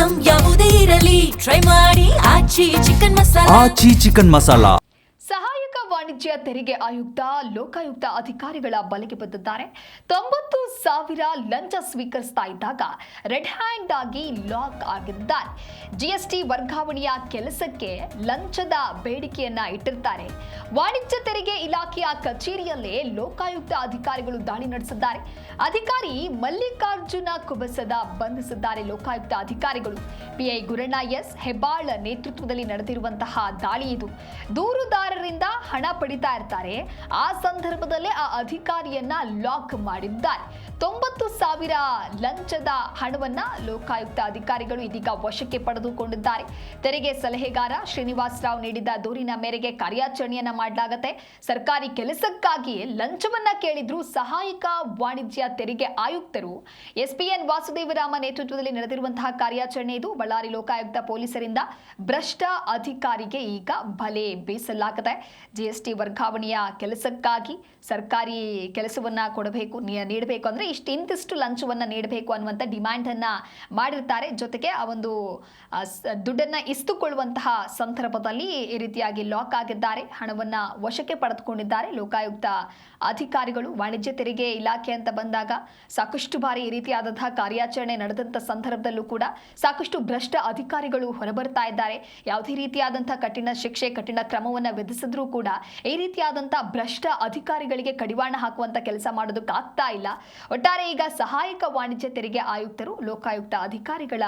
Item ಯಾವುದೇ ಇರಲಿ try ಮಾಡಿ ಆಚಿ ಚಿಕನ್ ಮಸಾಲಾ. ಸಹಾಯಕ ವಾಣಿಜ್ಯ ತೆರಿಗೆ ಆಯುಕ್ತ ಲೋಕಾಯುಕ್ತ ಅಧಿಕಾರಿಗಳ ಬಲೆಗೆ ಬಿದ್ದಿದ್ದಾರೆ. 90,000 ಲಂಚ ಸ್ವೀಕರಿಸ್ತಾ ಇದ್ದಾಗ ರೆಡ್ ಹ್ಯಾಂಡ್ ಆಗಿ ಲಾಕ್ ಆಗಿದ್ದಾರೆ. ಜಿಎಸ್ಟಿ ವರ್ಗಾವಣೆಯ ಕೆಲಸಕ್ಕೆ ಲಂಚದ ಬೇಡಿಕೆಯನ್ನ ಇಟ್ಟಿರ್ತಾರೆ. ವಾಣಿಜ್ಯ ತೆರಿಗೆ ಇಲಾಖೆಯ ಕಚೇರಿಯಲ್ಲೇ ಲೋಕಾಯುಕ್ತ ಅಧಿಕಾರಿಗಳು ದಾಳಿ ನಡೆಸಿದ್ದಾರೆ. ಅಧಿಕಾರಿ ಮಲ್ಲಿಕಾರ್ಜುನ ಕುಬಸದ ಬಂಧಿಸಿದ್ದಾರೆ ಲೋಕಾಯುಕ್ತ ಅಧಿಕಾರಿಗಳು. ಪಿಐ ಗುರಣ್ಣ ಎಸ್ ಹೆಬ್ಬಾಳ್ ನೇತೃತ್ವದಲ್ಲಿ ನಡೆದಿರುವಂತಹ ದಾಳಿ ಇದು. ದೂರುದಾರರಿಂದ ಹಣ ಪಡಿತಾ ಇರ್ತಾರೆ. ಆ ಸಂದರ್ಭದಲ್ಲೇ ಆ ಅಧಿಕಾರಿಯನ್ನ ಲಾಕ್ ಮಾಡಿದ್ದಾರೆ. 90,000 ಲಂಚದ ಹಣವನ್ನ ಲೋಕಾಯುಕ್ತ ಅಧಿಕಾರಿಗಳು ಇದೀಗ ವಶಕ್ಕೆ ಪಡೆದುಕೊಂಡಿದ್ದಾರೆ. ತೆರಿಗೆ ಸಲಹೆಗಾರ ಶ್ರೀನಿವಾಸ್ ರಾವ್ ನೀಡಿದ ದೂರಿನ ಮೇರೆಗೆ ಕಾರ್ಯಾಚರಣೆಯನ್ನ ಮಾಡಲಾಗುತ್ತೆ. ಸರ್ಕಾರಿ ಕೆಲಸಕ್ಕಾಗಿ ಲಂಚವನ್ನ ಕೇಳಿದ್ರು ಸಹಾಯಕ ವಾಣಿಜ್ಯ ತೆರಿಗೆ ಆಯುಕ್ತರು. ಎಸ್ಪಿಎನ್ ವಾಸುದೇವರಾಮ ನೇತೃತ್ವದಲ್ಲಿ ನಡೆದಿರುವಂತಹ ಕಾರ್ಯಾಚರಣೆ ಇದು. ಬಳ್ಳಾರಿ ಲೋಕಾಯುಕ್ತ ಪೊಲೀಸರಿಂದ ಭ್ರಷ್ಟ ಅಧಿಕಾರಿಗೆ ಈಗ ಬಲೆ ಬೀಸಲಾಗಿದೆ. ಜಿಎಸ್ಟಿ ವರ್ಗಾವಣೆಯ ಕೆಲಸಕ್ಕಾಗಿ ಸರ್ಕಾರಿ ಕೆಲಸವನ್ನ ಕೊಡಬೇಕು, ನೀಡಬೇಕು ಅಂದ್ರೆ ಇಂತಿಷ್ಟು ಲಂಚವನ್ನ ನೀಡಬೇಕು ಅನ್ನುವಂಥ ಡಿಮ್ಯಾಂಡ್ ಅನ್ನ ಮಾಡಿರ್ತಾರೆ. ಜೊತೆಗೆ ಆ ಒಂದು ದುಡ್ಡನ್ನ ಇಸ್ತುಕೊಳ್ಳುವಂತಹ ಸಂದರ್ಭದಲ್ಲಿ ಈ ರೀತಿಯಾಗಿ ಲಾಕ್ ಆಗಿದ್ದಾರೆ. ಹಣವನ್ನ ವಶಕ್ಕೆ ಪಡೆದುಕೊಂಡಿದ್ದಾರೆ ಲೋಕಾಯುಕ್ತ ಅಧಿಕಾರಿಗಳು. ವಾಣಿಜ್ಯ ತೆರಿಗೆ ಇಲಾಖೆ ಅಂತ ಬಂದಾಗ ಸಾಕಷ್ಟು ಬಾರಿ ಈ ರೀತಿಯಾದಂತಹ ಕಾರ್ಯಾಚರಣೆ ನಡೆದಂತ ಸಂದರ್ಭದಲ್ಲೂ ಕೂಡ ಸಾಕಷ್ಟು ಭ್ರಷ್ಟ ಅಧಿಕಾರಿಗಳು ಹೊರಬರ್ತಾ ಇದ್ದಾರೆ. ಯಾವುದೇ ರೀತಿಯಾದಂತಹ ಕಠಿಣ ಶಿಕ್ಷೆ, ಕಠಿಣ ಕ್ರಮವನ್ನ ವಿಧಿಸಿದ್ರೂ ಕೂಡ ಈ ರೀತಿಯಾದಂತಹ ಭ್ರಷ್ಟ ಅಧಿಕಾರಿಗಳಿಗೆ ಕಡಿವಾಣ ಹಾಕುವಂತ ಕೆಲಸ ಮಾಡೋದಕ್ಕಾಗ್ತಾ ಇಲ್ಲ. ಒಟ್ಟಾರೆ ಈಗ ಸಹಾಯಕ ವಾಣಿಜ್ಯ ತೆರಿಗೆ ಆಯುಕ್ತರು ಲೋಕಾಯುಕ್ತ ಅಧಿಕಾರಿಗಳ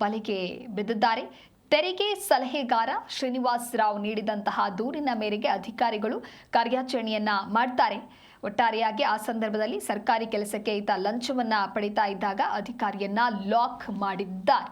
ಬಲೆಗೆ ಬಿದ್ದಿದ್ದಾರೆ. ತೆರಿಗೆ ಸಲಹೆಗಾರ ಶ್ರೀನಿವಾಸ್ ರಾವ್ ನೀಡಿದಂತಹ ದೂರಿನ ಮೇರೆಗೆ ಅಧಿಕಾರಿಗಳು ಕಾರ್ಯಾಚರಣೆಯನ್ನ ಮಾಡ್ತಾರೆ. ಒಟ್ಟಾರೆಯಾಗಿ ಆ ಸಂದರ್ಭದಲ್ಲಿ ಸರ್ಕಾರಿ ಕೆಲಸಕ್ಕೆ ಈತ ಲಂಚವನ್ನ ಪಡಿತಾ ಇದ್ದಾಗ ಅಧಿಕಾರಿಯನ್ನ ಲಾಕ್ ಮಾಡಿದ್ದಾರೆ.